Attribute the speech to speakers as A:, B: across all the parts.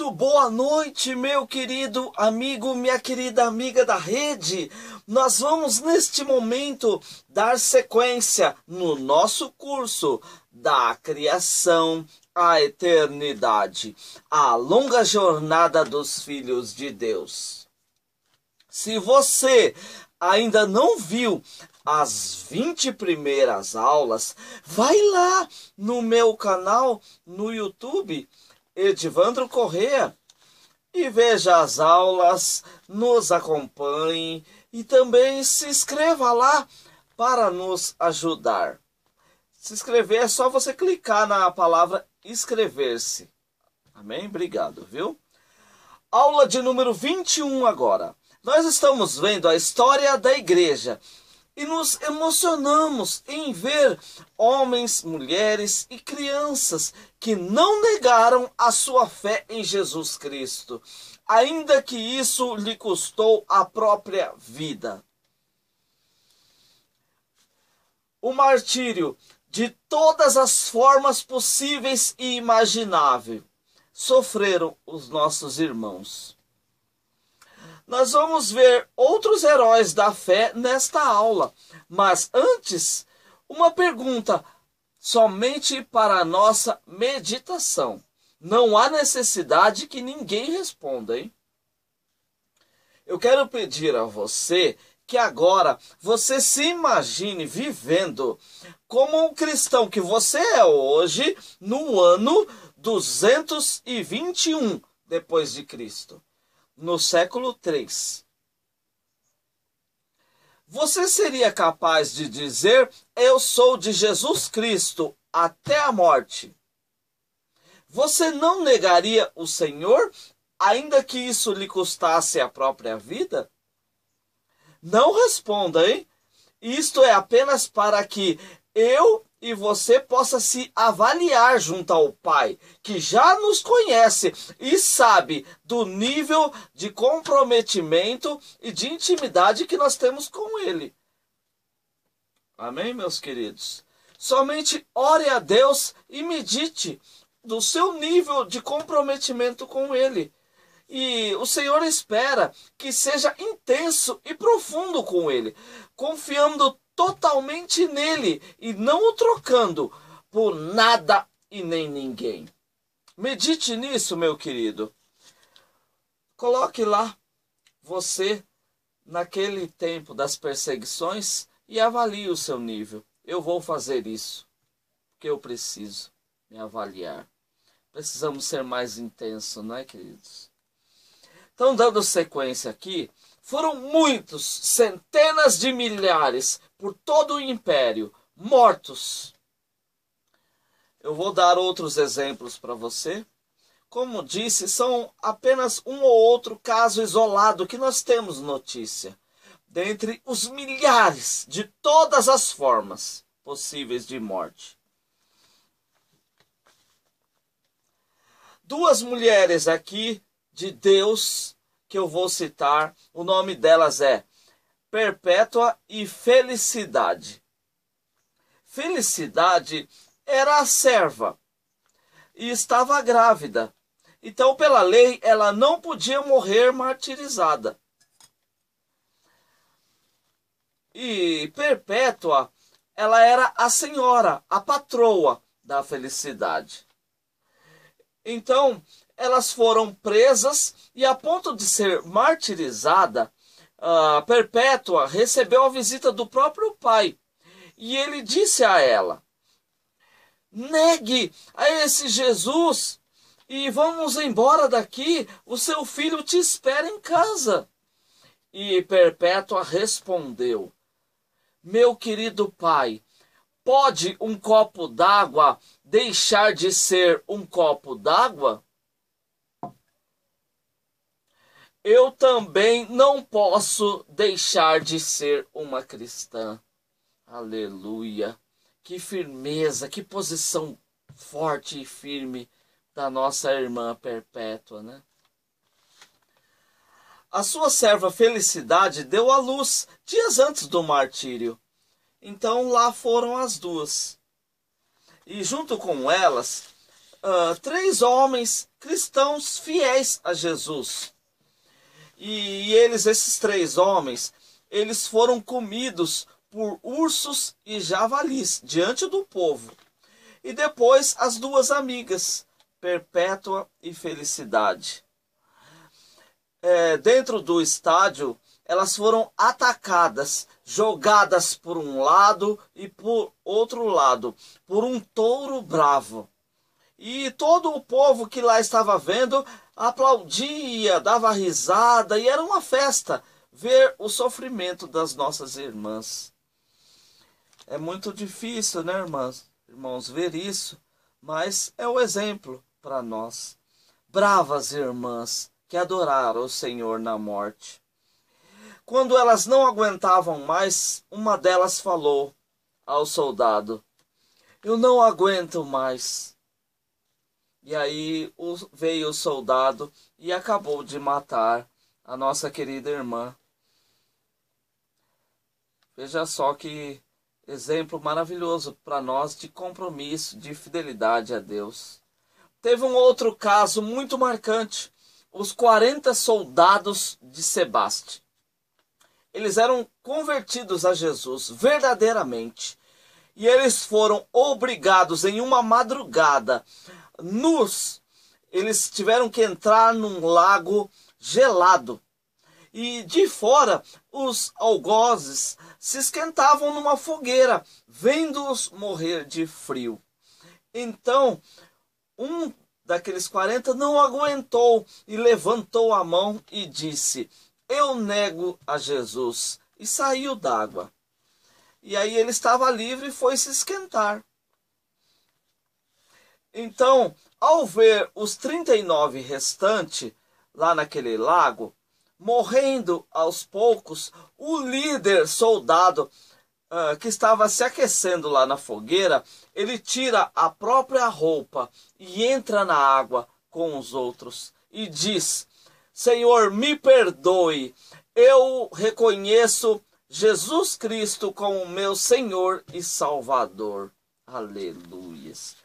A: Muito boa noite, meu querido amigo, minha querida amiga da rede. Nós vamos neste momento dar sequência no nosso curso da criação à eternidade, a longa jornada dos filhos de Deus. Se você ainda não viu as 20 primeiras aulas, vai lá no meu canal no YouTube, Edivandro Corrêa, e veja as aulas, nos acompanhe e também se inscreva lá para nos ajudar. Se inscrever é só você clicar na palavra inscrever-se. Amém? Obrigado, viu? Aula de número 21 agora. Nós estamos vendo a história da igreja e nos emocionamos em ver homens, mulheres e crianças que não negaram a sua fé em Jesus Cristo, ainda que isso lhe custou a própria vida. O martírio de todas as formas possíveis e imagináveis sofreram os nossos irmãos. Nós vamos ver outros heróis da fé nesta aula, mas antes, uma pergunta somente para a nossa meditação. Não há necessidade que ninguém responda, hein? Eu quero pedir a você que agora você se imagine vivendo como um cristão que você é hoje no ano 221 depois de Cristo. No século 3. Você seria capaz de dizer: eu sou de Jesus Cristo até a morte? Você não negaria o Senhor, ainda que isso lhe custasse a própria vida? Não responda, hein? Isto é apenas para que eu e você possa se avaliar junto ao Pai, que já nos conhece e sabe do nível de comprometimento e de intimidade que nós temos com Ele. Amém, meus queridos? Somente ore a Deus e medite do seu nível de comprometimento com Ele. E o Senhor espera que seja intenso e profundo com Ele, confiando totalmente nele e não o trocando por nada e nem ninguém. Medite nisso, meu querido. Coloque lá você naquele tempo das perseguições e avalie o seu nível. Eu vou fazer isso, porque eu preciso me avaliar. Precisamos ser mais intensos, não é, queridos? Então, dando sequência aqui, foram muitos, centenas de milhares, por todo o império, mortos. Eu vou dar outros exemplos para você. Como disse, são apenas um ou outro caso isolado que nós temos notícia, dentre os milhares de todas as formas possíveis de morte. Duas mulheres aqui de Deus que eu vou citar, o nome delas é Perpétua e Felicidade. Felicidade era a serva e estava grávida. Então, pela lei, ela não podia morrer martirizada. E Perpétua, ela era a senhora, a patroa da Felicidade. Então, elas foram presas e, a ponto de ser martirizada, Perpétua recebeu a visita do próprio pai. E ele disse a ela: negue a esse Jesus e vamos embora daqui, o seu filho te espera em casa. E Perpétua respondeu: meu querido pai, pode um copo d'água deixar de ser um copo d'água? Eu também não posso deixar de ser uma cristã. Aleluia! Que firmeza, que posição forte e firme da nossa irmã Perpétua, né? A sua serva Felicidade deu à luz dias antes do martírio. Então lá foram as duas. E junto com elas, três homens cristãos fiéis a Jesus. E esses três homens, eles foram comidos por ursos e javalis diante do povo. E depois as duas amigas, Perpétua e Felicidade. Dentro do estádio, elas foram atacadas, jogadas por um lado e por outro lado, por um touro bravo. E todo o povo que lá estava vendo aplaudia, dava risada, e era uma festa ver o sofrimento das nossas irmãs. É muito difícil, né, irmãos, ver isso, mas é o exemplo para nós. Bravas irmãs que adoraram o Senhor na morte. Quando elas não aguentavam mais, uma delas falou ao soldado: "Eu não aguento mais." E aí veio o soldado e acabou de matar a nossa querida irmã. Veja só que exemplo maravilhoso para nós de compromisso, de fidelidade a Deus. Teve um outro caso muito marcante. Os 40 soldados de Sebaste. Eles eram convertidos a Jesus verdadeiramente. E eles foram obrigados em uma madrugada, nus. Eles tiveram que entrar num lago gelado. E de fora, os algozes se esquentavam numa fogueira, vendo-os morrer de frio. Então, um daqueles 40 não aguentou e levantou a mão e disse: "Eu nego a Jesus." E saiu d'água. E aí ele estava livre e foi se esquentar. Então, ao ver os 39 restantes lá naquele lago, morrendo aos poucos, o líder soldado que estava se aquecendo lá na fogueira, ele tira a própria roupa e entra na água com os outros e diz: "Senhor, me perdoe, eu reconheço Jesus Cristo como meu Senhor e Salvador." Aleluias.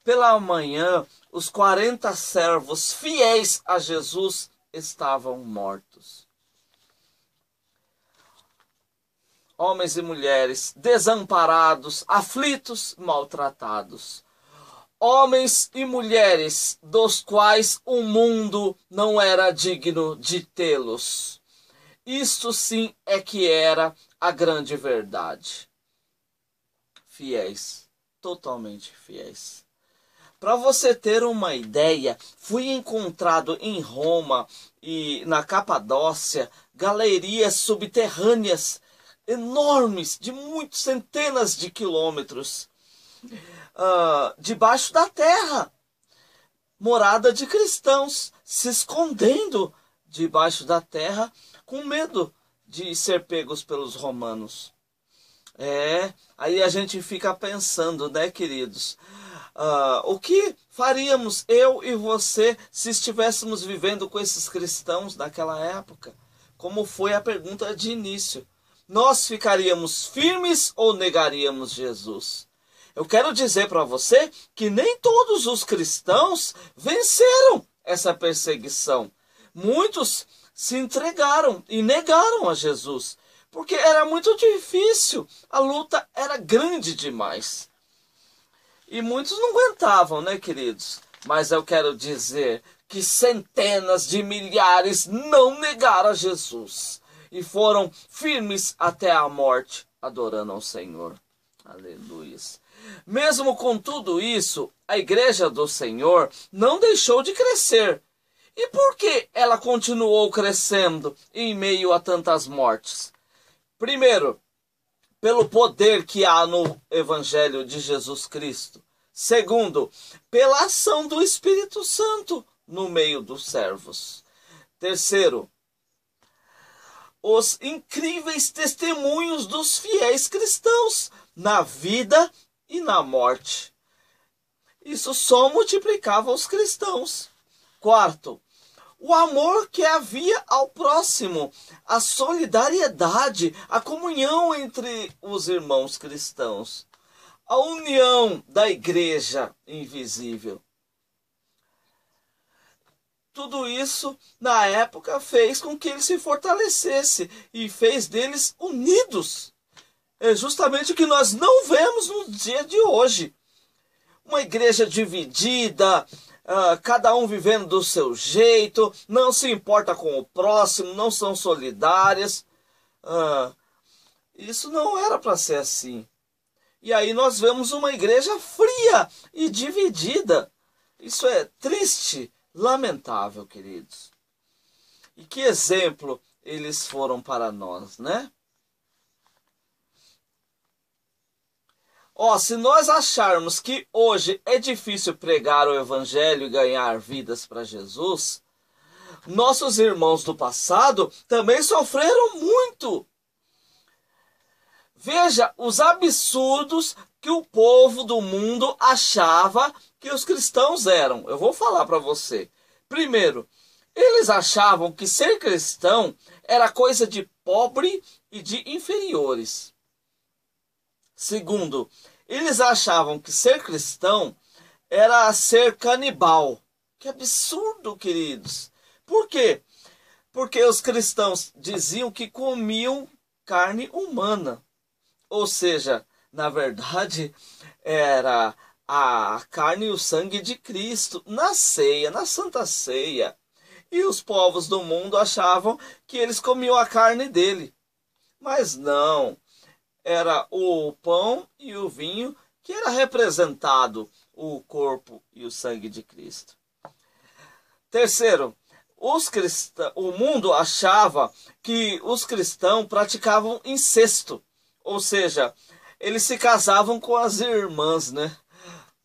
A: Pela manhã, os 40 servos fiéis a Jesus estavam mortos. Homens e mulheres desamparados, aflitos, maltratados. Homens e mulheres dos quais o mundo não era digno de tê-los. Isto sim é que era a grande verdade. Fiéis, totalmente fiéis. Para você ter uma ideia, fui encontrado em Roma e na Capadócia galerias subterrâneas enormes, de muitas centenas de quilômetros, debaixo da terra. Morada de cristãos se escondendo debaixo da terra com medo de ser pegos pelos romanos. Aí a gente fica pensando, né, queridos? O que faríamos eu e você se estivéssemos vivendo com esses cristãos naquela época? Como foi a pergunta de início. Nós ficaríamos firmes ou negaríamos Jesus? Eu quero dizer para você que nem todos os cristãos venceram essa perseguição. Muitos se entregaram e negaram a Jesus, porque era muito difícil, a luta era grande demais. E muitos não aguentavam, né, queridos? Mas eu quero dizer que centenas de milhares não negaram a Jesus e foram firmes até a morte, adorando ao Senhor. Aleluia. Mesmo com tudo isso, a igreja do Senhor não deixou de crescer. E por que ela continuou crescendo em meio a tantas mortes? Primeiro, pelo poder que há no Evangelho de Jesus Cristo. Segundo, pela ação do Espírito Santo no meio dos servos. Terceiro, os incríveis testemunhos dos fiéis cristãos na vida e na morte. Isso só multiplicava os cristãos. Quarto, o amor que havia ao próximo, a solidariedade, a comunhão entre os irmãos cristãos, a união da igreja invisível. tudo isso, na época, fez com que ele se fortalecesse e fez deles unidos. É justamente o que nós não vemos no dia de hoje. Uma igreja dividida, cada um vivendo do seu jeito, não se importa com o próximo, não são solidárias. Isso não era para ser assim. E aí nós vemos uma igreja fria e dividida. Isso é triste, lamentável, queridos. E que exemplo eles foram para nós, né? Se nós acharmos que hoje é difícil pregar o evangelho e ganhar vidas para Jesus, nossos irmãos do passado também sofreram muito. Veja os absurdos que o povo do mundo achava que os cristãos eram. Eu vou falar para você. Primeiro, eles achavam que ser cristão era coisa de pobre e de inferiores. Segundo, eles achavam que ser cristão era ser canibal. Que absurdo, queridos. Por quê? Porque os cristãos diziam que comiam carne humana. Ou seja, na verdade, era a carne e o sangue de Cristo na ceia, na Santa Ceia. E os povos do mundo achavam que eles comiam a carne dele. Mas não. Era o pão e o vinho que era representado o corpo e o sangue de Cristo. Terceiro, o mundo achava que os cristãos praticavam incesto, ou seja, eles se casavam com as irmãs, né?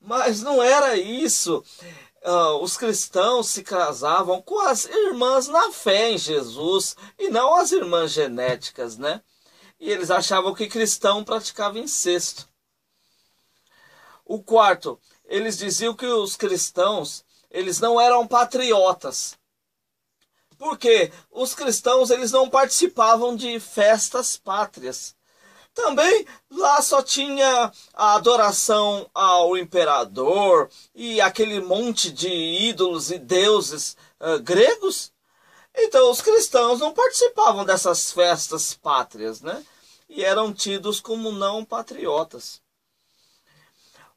A: Mas não era isso. Os cristãos se casavam com as irmãs na fé em Jesus e não as irmãs genéticas, né? E eles achavam que cristão praticava incesto. O quarto, eles diziam que os cristãos, eles não eram patriotas. Porque os cristãos, eles não participavam de festas pátrias. Também lá só tinha a adoração ao imperador e aquele monte de ídolos e deuses gregos. Então os cristãos não participavam dessas festas pátrias, né? E eram tidos como não patriotas.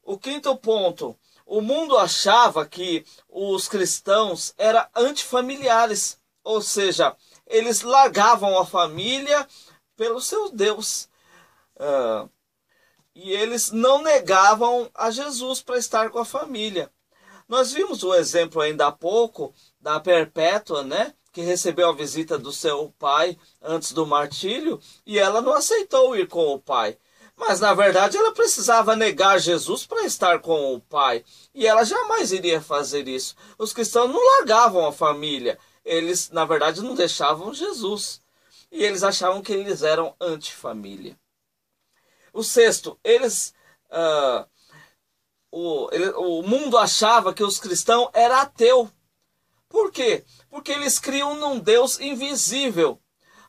A: O quinto ponto, o mundo achava que os cristãos eram antifamiliares, ou seja, eles largavam a família pelo seu Deus. E eles não negavam a Jesus para estar com a família. Nós vimos o exemplo ainda há pouco da Perpétua, né? Que recebeu a visita do seu pai antes do martírio e ela não aceitou ir com o pai. Mas na verdade ela precisava negar Jesus para estar com o pai. E ela jamais iria fazer isso. Os cristãos não largavam a família. Eles, na verdade, não deixavam Jesus. E eles achavam que eles eram antifamília. O sexto, o mundo achava que os cristãos eram ateus. Por quê? Porque eles criam num Deus invisível.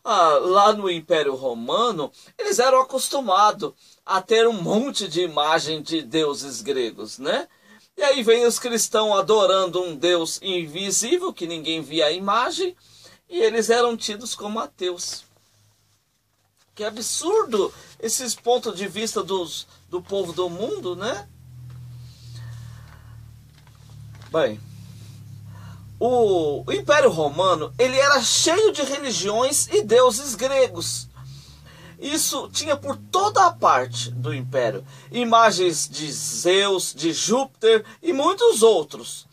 A: Lá no Império Romano, eles eram acostumados a ter um monte de imagem de deuses gregos, né? E aí vem os cristãos adorando um Deus invisível, que ninguém via a imagem, e eles eram tidos como ateus. Que absurdo esses pontos de vista do povo do mundo, né? Bem, o Império Romano, ele era cheio de religiões e deuses gregos. Isso tinha por toda a parte do Império. Imagens de Zeus, de Júpiter e muitos outros.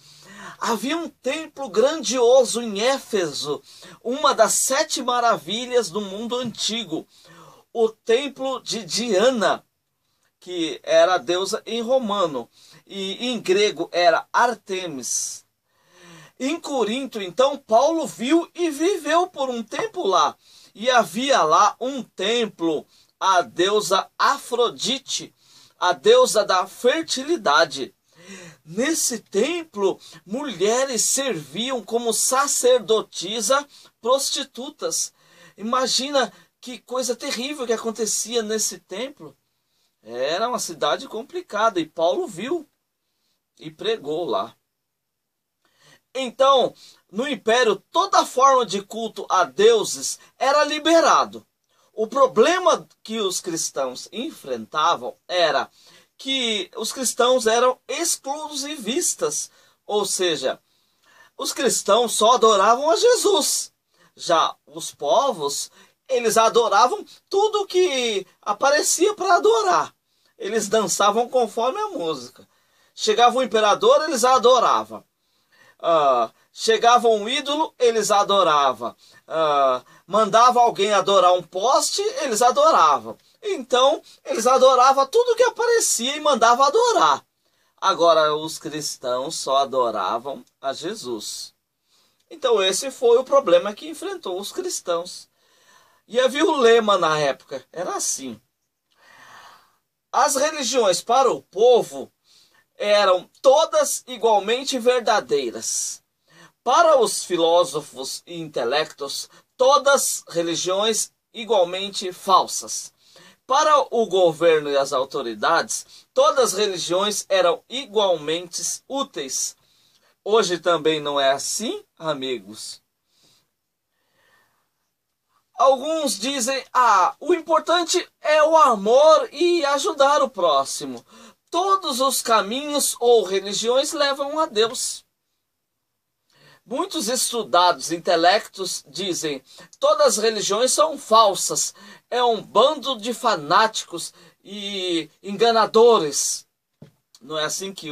A: Havia um templo grandioso em Éfeso, uma das 7 maravilhas do mundo antigo. O templo de Diana, que era a deusa em romano, e em grego era Artemis. Em Corinto, então, Paulo viu e viveu por um tempo lá. E havia lá um templo à deusa Afrodite, a deusa da fertilidade. Nesse templo, mulheres serviam como sacerdotisa prostitutas. Imagina que coisa terrível que acontecia nesse templo. Era uma cidade complicada e Paulo viu e pregou lá. Então, no Império, toda forma de culto a deuses era liberado. O problema que os cristãos enfrentavam era que os cristãos eram exclusivistas, ou seja, os cristãos só adoravam a Jesus. Já os povos, eles adoravam tudo que aparecia para adorar. Eles dançavam conforme a música. Chegava o imperador, eles adoravam. Chegava um ídolo, eles adoravam. Mandava alguém adorar um poste, eles adoravam. Então, eles adoravam tudo que aparecia e mandavam adorar. Agora, os cristãos só adoravam a Jesus. Então, esse foi o problema que enfrentou os cristãos. E havia o lema na época, era assim: as religiões para o povo eram todas igualmente verdadeiras. Para os filósofos e intelectos, todas religiões igualmente falsas. Para o governo e as autoridades, todas as religiões eram igualmente úteis. Hoje também não é assim, amigos? Alguns dizem, o importante é o amor e ajudar o próximo. Todos os caminhos ou religiões levam a Deus. Muitos estudados intelectos dizem, todas as religiões são falsas. É um bando de fanáticos e enganadores. Não é assim que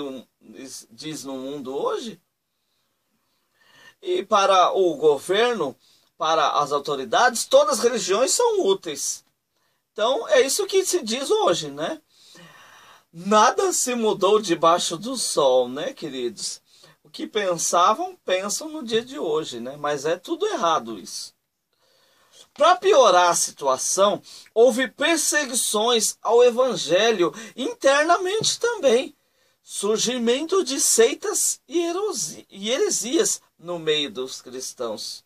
A: diz no mundo hoje? E para o governo, para as autoridades, todas as religiões são úteis. Então, é isso que se diz hoje, né? Nada se mudou debaixo do sol, né, queridos? O que pensavam, pensam no dia de hoje, né? Mas é tudo errado isso. Para piorar a situação, houve perseguições ao evangelho internamente também. Surgimento de seitas e heresias no meio dos cristãos.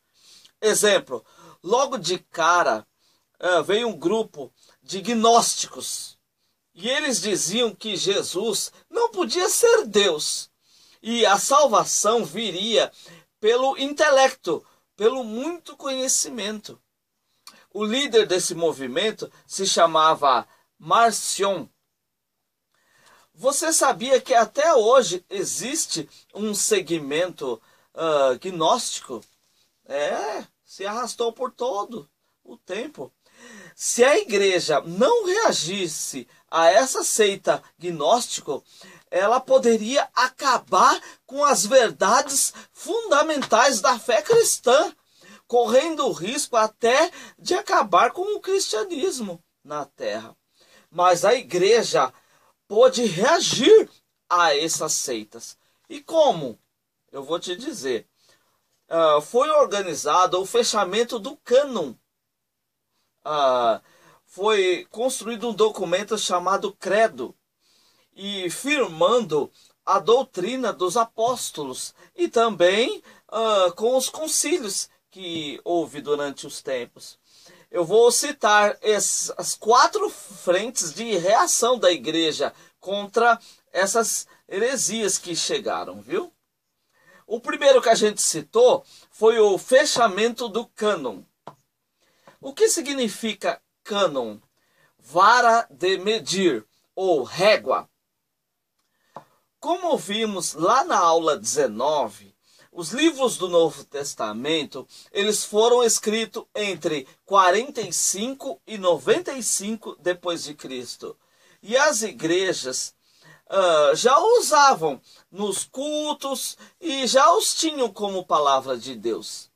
A: Exemplo, logo de cara veio um grupo de gnósticos. E eles diziam que Jesus não podia ser Deus. E a salvação viria pelo intelecto, pelo muito conhecimento. O líder desse movimento se chamava Marcion. Você sabia que até hoje existe um segmento gnóstico? Se arrastou por todo o tempo. Se a igreja não reagisse a essa seita gnóstico, ela poderia acabar com as verdades fundamentais da fé cristã, correndo o risco até de acabar com o cristianismo na terra. Mas a igreja pôde reagir a essas seitas. E como? Eu vou te dizer. Foi organizado o fechamento do cânon. Foi construído um documento chamado Credo, e firmando a doutrina dos apóstolos, e também com os concílios que houve durante os tempos. Eu vou citar as 4 frentes de reação da igreja contra essas heresias que chegaram, viu? O primeiro que a gente citou foi o fechamento do cânon. O que significa cânon? Vara de medir ou régua. Como vimos lá na aula 19, os livros do Novo Testamento, eles foram escritos entre 45 e 95 depois de Cristo. E as igrejas já usavam nos cultos e já os tinham como palavra de Deus.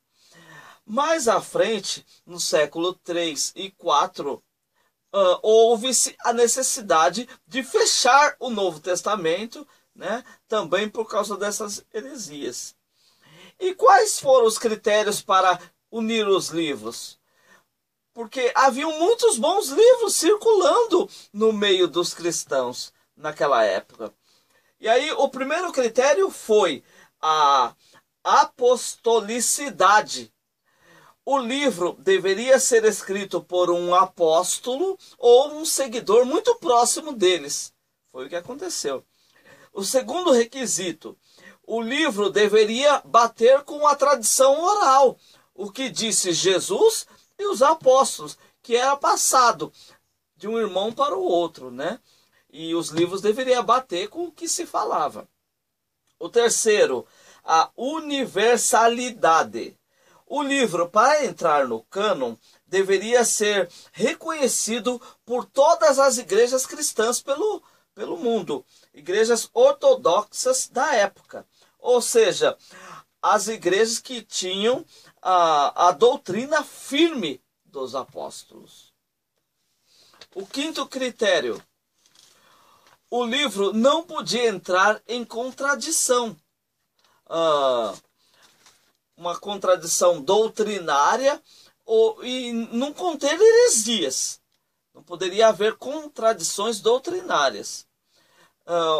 A: Mais à frente, no século 3 e 4, houve-se a necessidade de fechar o Novo Testamento, né, também por causa dessas heresias. E quais foram os critérios para unir os livros? Porque haviam muitos bons livros circulando no meio dos cristãos naquela época. E aí o primeiro critério foi a apostolicidade. O livro deveria ser escrito por um apóstolo ou um seguidor muito próximo deles. Foi o que aconteceu. O segundo requisito, o livro deveria bater com a tradição oral, o que disse Jesus e os apóstolos, que era passado de um irmão para o outro, né? E os livros deveriam bater com o que se falava. O terceiro, a universalidade. O livro, para entrar no cânon, deveria ser reconhecido por todas as igrejas cristãs pelo mundo, igrejas ortodoxas da época. Ou seja, as igrejas que tinham a doutrina firme dos apóstolos. O quinto critério, o livro não podia entrar em contradição. Uma contradição doutrinária e não conter heresias. Não poderia haver contradições doutrinárias.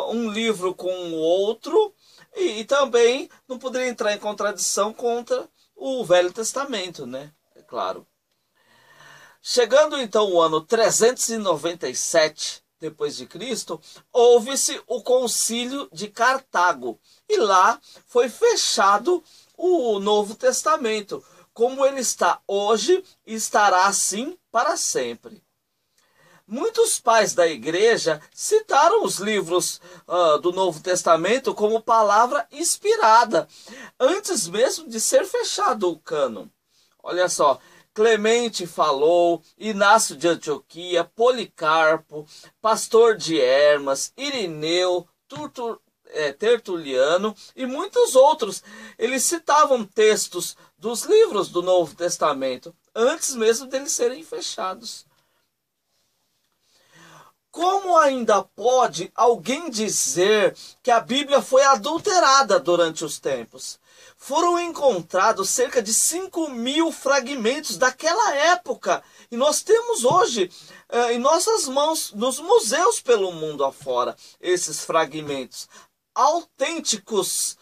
A: Um livro com o outro e também não poderia entrar em contradição contra o Velho Testamento, né? É claro. Chegando então o ano 397 depois de Cristo, houve-se o Concílio de Cartago e lá foi fechado o Novo Testamento, como ele está hoje e estará assim para sempre. Muitos pais da igreja citaram os livros do Novo Testamento como palavra inspirada, antes mesmo de ser fechado o cânon. Olha só, Clemente falou, Inácio de Antioquia, Policarpo, Pastor de Hermas, Irineu, Tertuliano e muitos outros. Eles citavam textos dos livros do Novo Testamento, antes mesmo deles serem fechados. Como ainda pode alguém dizer que a Bíblia foi adulterada durante os tempos? Foram encontrados cerca de 5.000 fragmentos daquela época. E nós temos hoje em nossas mãos, nos museus pelo mundo afora, esses fragmentos autênticos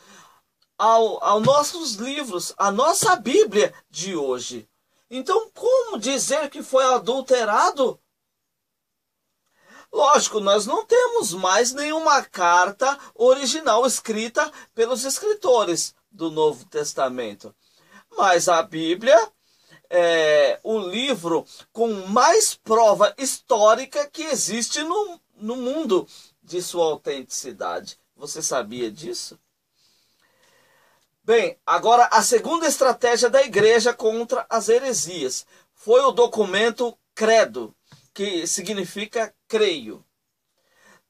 A: aos nossos livros, a nossa Bíblia de hoje. Então, como dizer que foi adulterado? Lógico, nós não temos mais nenhuma carta original escrita pelos escritores do Novo Testamento. Mas a Bíblia é o livro com mais prova histórica que existe no mundo de sua autenticidade. Você sabia disso? Bem, agora a segunda estratégia da igreja contra as heresias foi o documento Credo, que significa creio.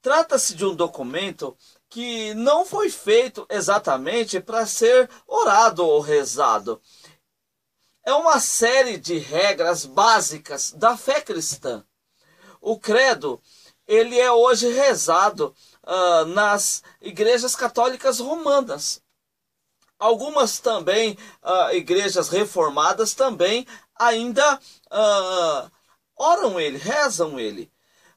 A: Trata-se de um documento que não foi feito exatamente para ser orado ou rezado. É uma série de regras básicas da fé cristã. O credo, ele é hoje rezado nas igrejas católicas romanas. Algumas também, igrejas reformadas também ainda oram ele, rezam ele.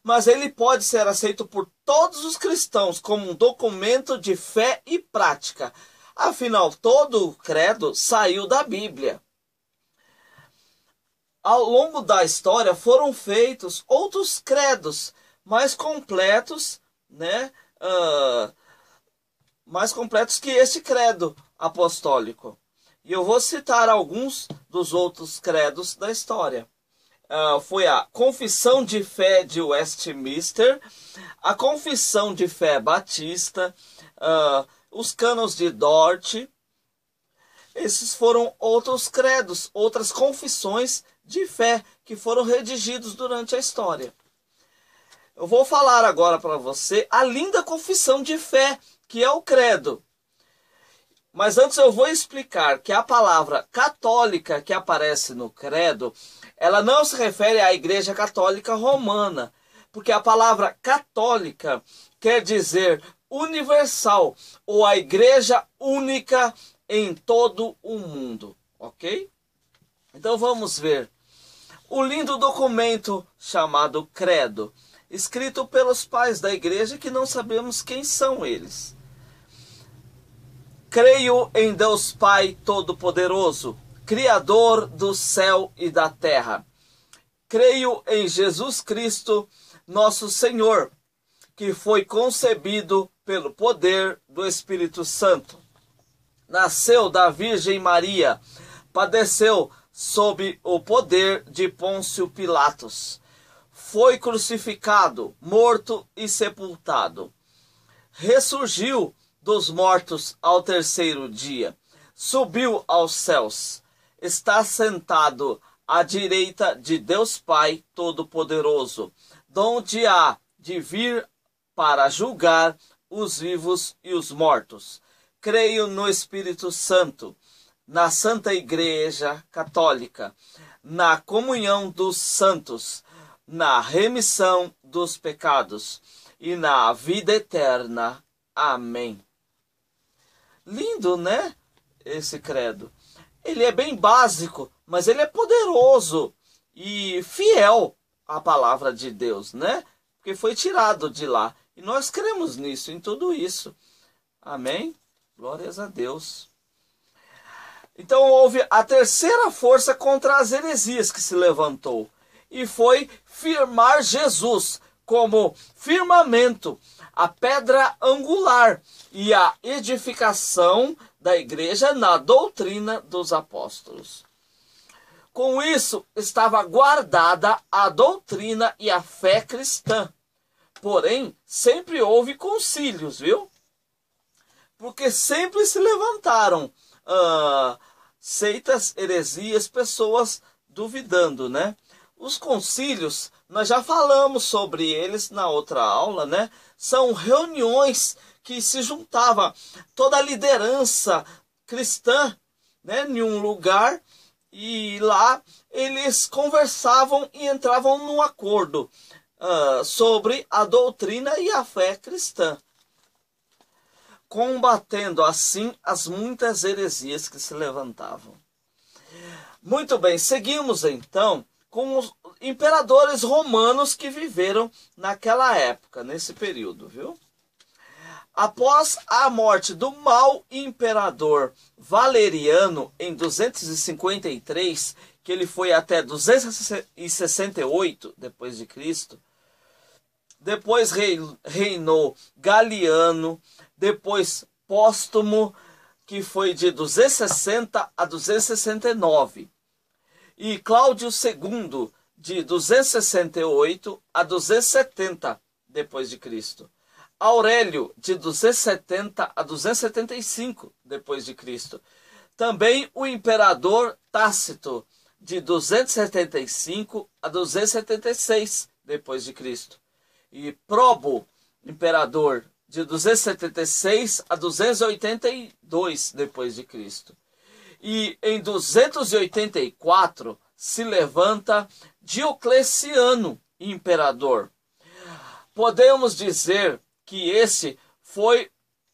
A: Mas ele pode ser aceito por todos os cristãos como um documento de fé e prática. Afinal, todo o credo saiu da Bíblia. Ao longo da história foram feitos outros credos mais completos, né? Mais completos que este credo apostólico. E eu vou citar alguns dos outros credos da história. Foi a Confissão de Fé de Westminster, a Confissão de Fé Batista, os Cânones de Dort. Esses foram outros credos, outras confissões de fé que foram redigidos durante a história. Eu vou falar agora para você a linda confissão de fé, que é o credo. Mas antes eu vou explicar que a palavra católica que aparece no credo, ela não se refere à Igreja Católica Romana, porque a palavra católica quer dizer universal, ou a Igreja única em todo o mundo, ok? Então vamos ver o lindo documento chamado Credo, escrito pelos pais da Igreja que não sabemos quem são eles. Creio em Deus Pai Todo-Poderoso, Criador do céu e da terra. Creio em Jesus Cristo, nosso Senhor, que foi concebido pelo poder do Espírito Santo. nasceu da Virgem Maria, padeceu sob o poder de Pôncio Pilatos, foi crucificado, morto e sepultado. Ressurgiu dos mortos ao terceiro dia, subiu aos céus, está sentado à direita de Deus Pai Todo-Poderoso, donde há de vir para julgar os vivos e os mortos. Creio no Espírito Santo, na Santa Igreja Católica, na comunhão dos santos, na remissão dos pecados e na vida eterna. Amém. Lindo, né? Esse credo. Ele é bem básico, mas ele é poderoso e fiel à palavra de Deus, né? Porque foi tirado de lá. E nós cremos nisso, em tudo isso. Amém? Glórias a Deus. Então houve a terceira força contra as heresias que se levantou. E foi firmar Jesus como firmamento, a pedra angular e a edificação da igreja na doutrina dos apóstolos. Com isso, estava guardada a doutrina e a fé cristã. Porém, sempre houve concílios, viu? Porque sempre se levantaram seitas, heresias, pessoas duvidando, né? Os concílios, nós já falamos sobre eles na outra aula, né? São reuniões que se juntava toda a liderança cristã, né, em um lugar, e lá eles conversavam e entravam num acordo sobre a doutrina e a fé cristã, combatendo assim as muitas heresias que se levantavam. Muito bem, seguimos então com os imperadores romanos que viveram naquela época, nesse período, viu? Após a morte do mau imperador Valeriano em 253, que ele foi até 268 depois de Cristo, depois reinou Galiano, depois Póstumo, que foi de 260 a 269, e Cláudio II, de 268 a 270 depois de Cristo. Aurélio, de 270 a 275 depois de Cristo. Também o imperador Tácito, de 275 a 276 depois de Cristo. E Probo, imperador, de 276 a 282 depois de Cristo. E em 284 se levanta Diocleciano, imperador. Podemos dizer que esse foi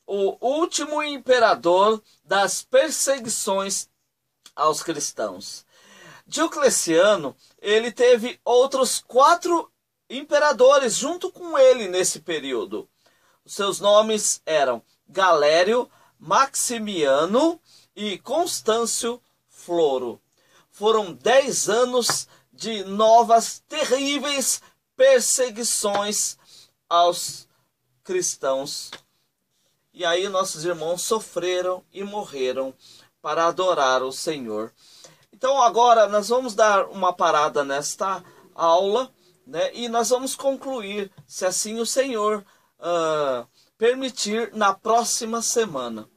A: o último imperador das perseguições aos cristãos. Diocleciano, ele teve outros 4 imperadores junto com ele nesse período. Os seus nomes eram Galério, Maximiano e Constâncio Floro. Foram 10 anos de novas, terríveis perseguições aos cristãos. E aí nossos irmãos sofreram e morreram para adorar o Senhor. Então agora nós vamos dar uma parada nesta aula, né? E nós vamos concluir, se assim o Senhor permitir, na próxima semana,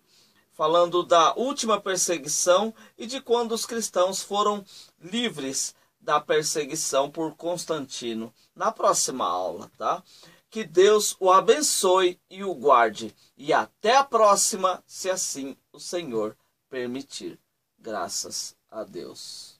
A: falando da última perseguição e de quando os cristãos foram livres da perseguição por Constantino, na próxima aula, tá? Que Deus o abençoe e o guarde. E até a próxima, se assim o Senhor permitir. Graças a Deus.